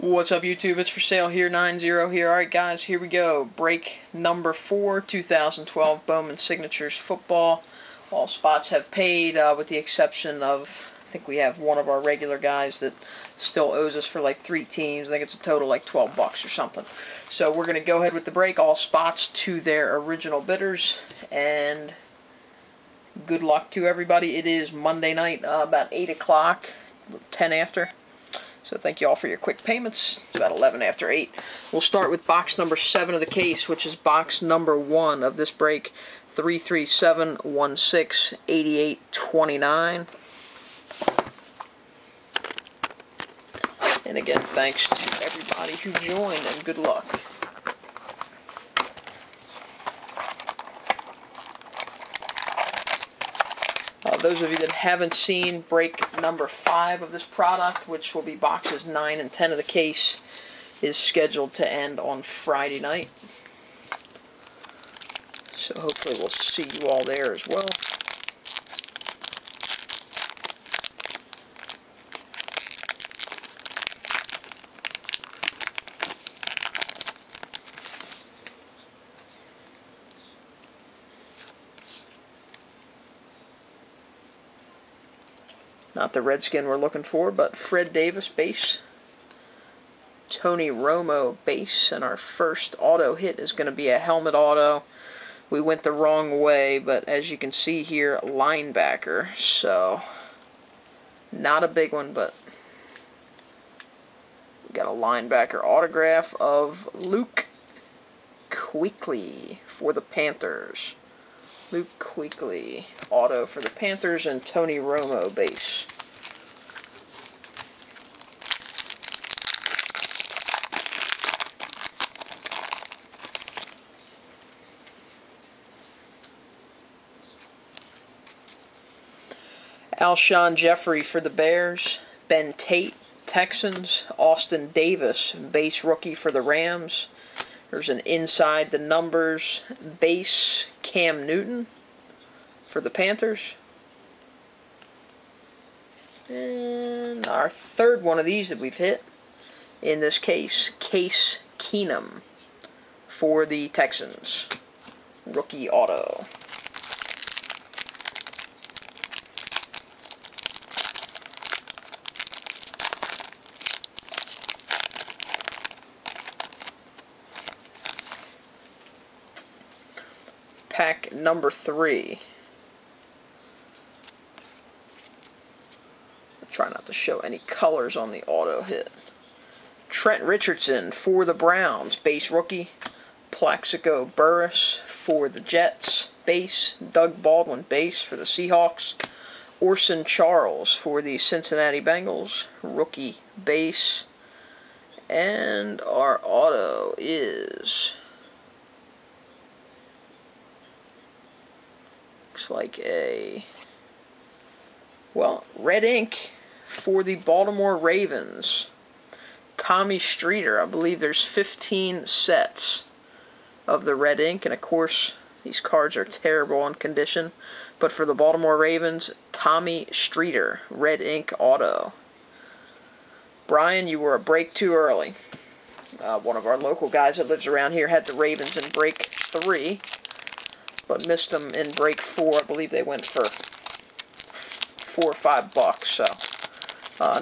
What's up, YouTube? It's for sale here, 90 here. Alright, guys, here we go. Break number 4, 2012 Bowman Signatures Football. All spots have paid, with the exception of, I think we have one of our regular guys that still owes us for like 3 teams. I think it's a total like 12 bucks or something. So we're going to go ahead with the break. All spots to their original bidders. And good luck to everybody. It is Monday night, about 8 o'clock, 10 after. So thank you all for your quick payments. It's about 11 after 8. We'll start with box number 7 of the case, which is box number 1 of this break. 337168829. And again, thanks to everybody who joined, and good luck. Those of you that haven't seen break number 5 of this product, which will be boxes 9 and 10 of the case, is scheduled to end on Friday night. So hopefully we'll see you all there as well. Not the Redskin we're looking for, but Fred Davis base, Tony Romo base, and our first auto hit is going to be a helmet auto. We went the wrong way, but as you can see here, linebacker, so not a big one, but we got a linebacker autograph of Luke Kuechly for the Panthers. Luke Kuechly, auto for the Panthers, and Tony Romo base. Alshon Jeffrey for the Bears, Ben Tate, Texans, Austin Davis, base rookie for the Rams. There's an inside the numbers base Cam Newton for the Panthers. And our third one of these that we've hit in this case, Case Keenum for the Texans. Rookie auto. Pack number 3. I'll try not to show any colors on the auto hit. Trent Richardson for the Browns, base rookie. Plaxico Burress for the Jets, base. Doug Baldwin, base for the Seahawks. Orson Charles for the Cincinnati Bengals, rookie base. And our auto is... like a, well, red ink for the Baltimore Ravens. Tommy Streeter. I believe there's 15 sets of the red ink, and of course these cards are terrible in condition, but for the Baltimore Ravens, Tommy Streeter, red ink auto. Brian, you were a break too early. One of our local guys that lives around here had the Ravens in break 3, but missed them in break 4. I believe they went for $4 or $5, so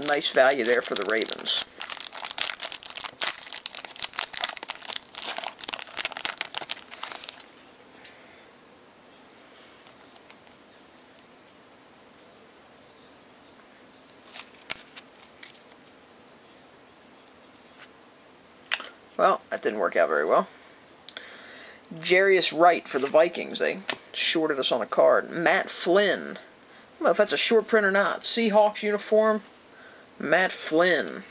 nice value there for the Ravens. Well, that didn't work out very well. Jarius Wright for the Vikings. They shorted us on a card. Matt Flynn. I don't know if that's a short print or not. Seahawks uniform. Matt Flynn.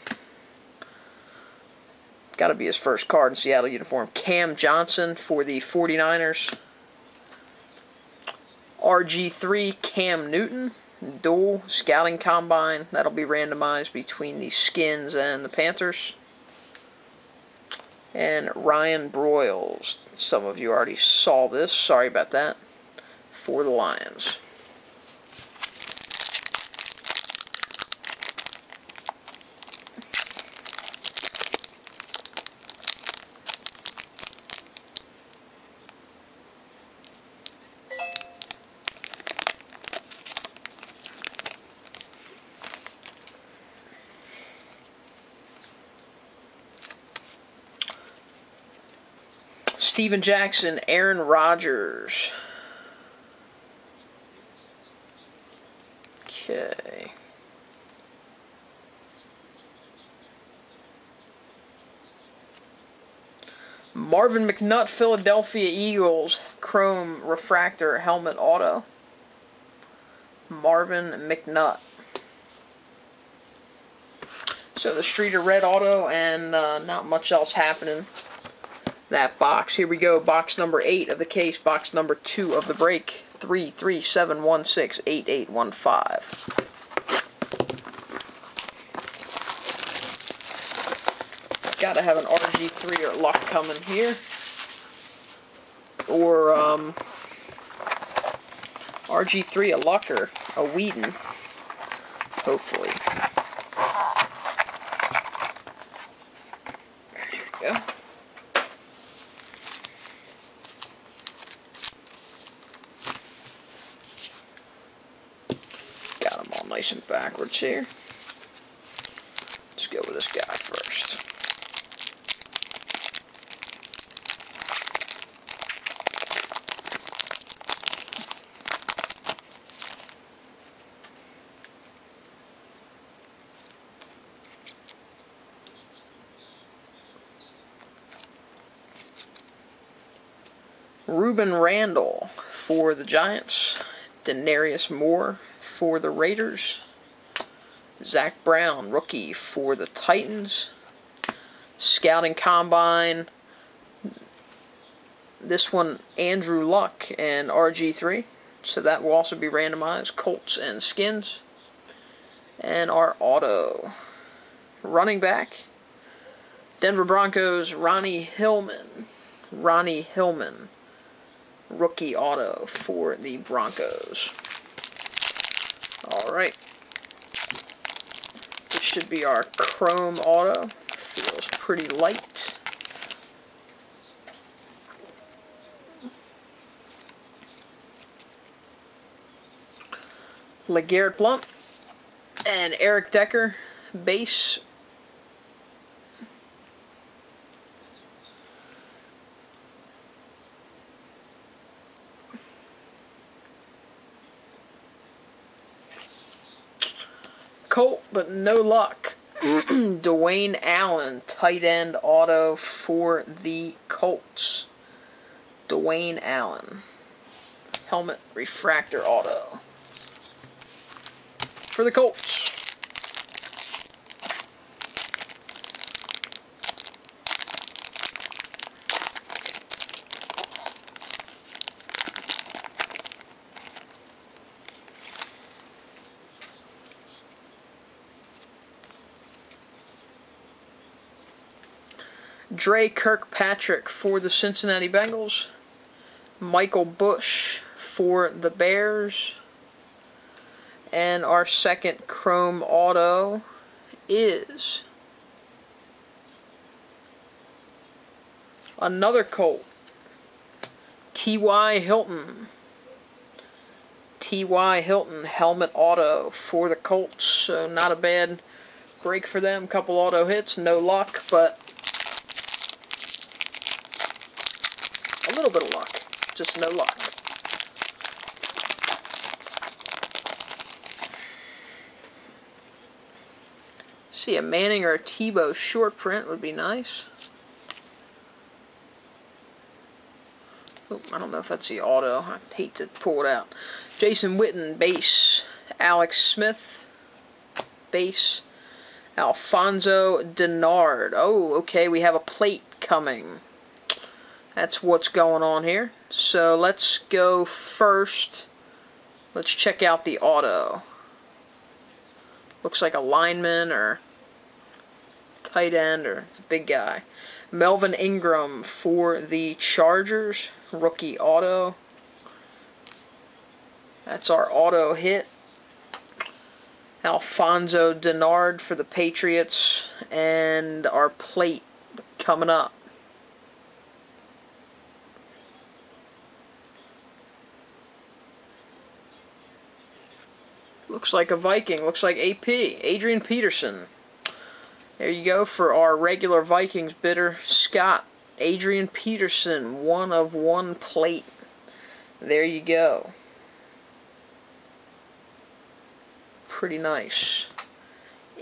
Got to be his first card in Seattle uniform. Cam Johnson for the 49ers. RG3 Cam Newton. Dual scouting combine. That'll be randomized between the Skins and the Panthers. And Ryan Broyles, some of you already saw this, sorry about that, for the Lions. Steven Jackson, Aaron Rodgers. Okay. Marvin McNutt, Philadelphia Eagles, Chrome Refractor Helmet Auto. Marvin McNutt. So the Streeter Red Auto, and not much else happening. That box. Here we go. Box number 8 of the case. Box number 2 of the break. 337168815. Gotta have an RG3 or luck coming here. Or RG3, a luck, or a Wheaton. Hopefully. There we go. Got them all nice and backwards here. Let's go with this guy first. Ruben Randall for the Giants. Denarius Moore for the Raiders. Zach Brown, rookie for the Titans. Scouting Combine. This one, Andrew Luck and RG3. So that will also be randomized. Colts and Skins. And our auto. Running back. Denver Broncos, Ronnie Hillman. Ronnie Hillman. Rookie auto for the Broncos. Alright. This should be our chrome auto. Feels pretty light. LeGarrette Blount and Eric Decker base. Colt, but no luck. Dwayne Allen, tight end auto for the Colts. Dwayne Allen. Helmet refractor auto for the Colts. Dre Kirkpatrick for the Cincinnati Bengals. Michael Bush for the Bears. And our second chrome auto is another Colt. T.Y. Hilton. T.Y. Hilton helmet auto for the Colts. So not a bad break for them. Couple auto hits, no luck, but a little bit of luck, just no luck. See, a Manning or a Tebow short print would be nice. Oh, I don't know if that's the auto. I'd hate to pull it out. Jason Witten, base. Alex Smith, base. Alfonso Denard. Oh, okay, we have a plate coming. That's what's going on here. So let's go first. Let's check out the auto. Looks like a lineman or tight end or big guy. Melvin Ingram for the Chargers. Rookie auto. That's our auto hit. Alfonso Denard for the Patriots. And our plate coming up. Looks like a Viking. Looks like AP. Adrian Peterson. There you go for our regular Vikings bidder, Scott. Adrian Peterson, 1/1 plate. There you go. Pretty nice.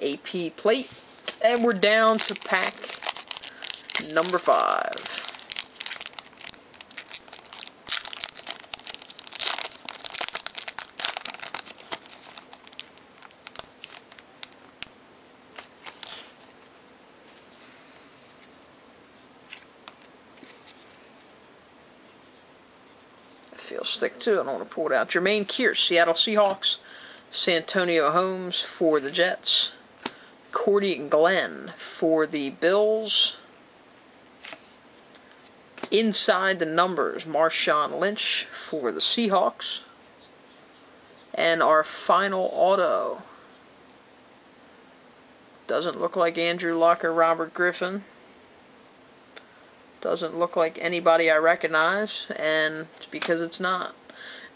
AP plate. And we're down to pack number 5. Feel stick to it. I don't want to pull it out. Jermaine Kearse, Seattle Seahawks. Santonio Holmes for the Jets. Cordy Glenn for the Bills. Inside the numbers, Marshawn Lynch for the Seahawks. And our final auto. Doesn't look like Andrew Luck or Robert Griffin. Doesn't look like anybody I recognize, and it's because it's not.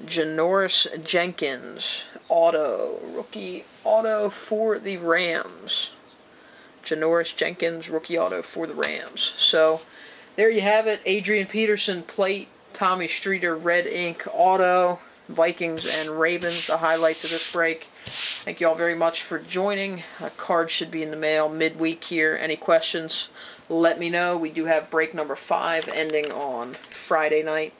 Janoris Jenkins, auto, rookie auto for the Rams. Janoris Jenkins, rookie auto for the Rams. So, there you have it. Adrian Peterson plate, Tommy Streeter red ink auto, Vikings and Ravens, the highlights of this break. Thank you all very much for joining. A card should be in the mail midweek here. Any questions, let me know. We do have break number 5 ending on Friday night.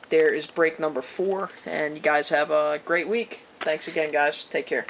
There is break number 4, and you guys have a great week. Thanks again, guys. Take care.